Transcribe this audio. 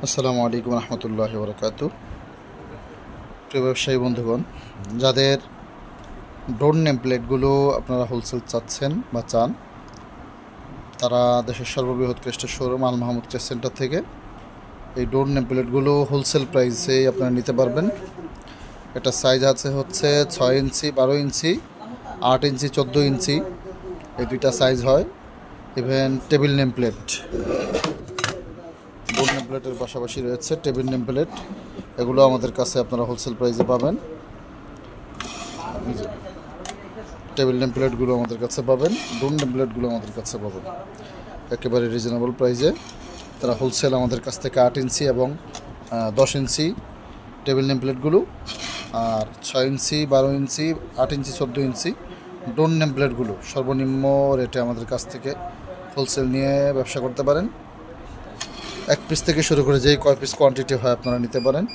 আসসালামু আলাইকুম রহমতুল্লাহি ওয়া বারাকাতুহু। প্রিয় ব্যবসায়ী বন্ধুগণ, যাদের ডোর নেম প্লেটগুলো আপনারা হোলসেল চাচ্ছেন বা চান, তারা দেশের সর্ববৃহৎ ক্রেস্টের showroom Al Mahmud crest centre থেকে এই ডোর নেম প্লেটগুলো হোলসেল প্রাইসে আপনারা নিতে পারবেন। এটা সাইজ আছে হচ্ছে 6 ইঞ্চি, 12 ইঞ্চি, 8 ইঞ্চি, 14 ইঞ্চি, এই দুইটা সাইজ হয়। ইভেন টেবিল নেম প্লেট, ডোর নেম প্লেটের পাশাপাশি রয়েছে টেবিল নেম প্লেট। এগুলো আমাদের কাছে আপনারা হোলসেল প্রাইসে পাবেন। টেবিল নেম প্লেটগুলো আমাদের কাছে পাবেন, ডোর নেম প্লেটগুলো আমাদের কাছে পাবেন একেবারে রিজনেবল প্রাইসে। তারা হোলসেল আমাদের কাছ থেকে 8 ইঞ্চি এবং 10 ইঞ্চি টেবিল নেম প্লেটগুলো, আর 6 ইঞ্চি, 12 ইঞ্চি, 8 ইঞ্চি, 14 ইঞ্চি ডোর নেম প্লেটগুলো সর্বনিম্ন রেটে আমাদের কাছ থেকে হোলসেল নিয়ে ব্যবসা করতে পারেন। 1 পিস থেকে শুরু করে যেই কয় পিস কোয়ান্টিটি হয় আপনারা নিতে পারেন।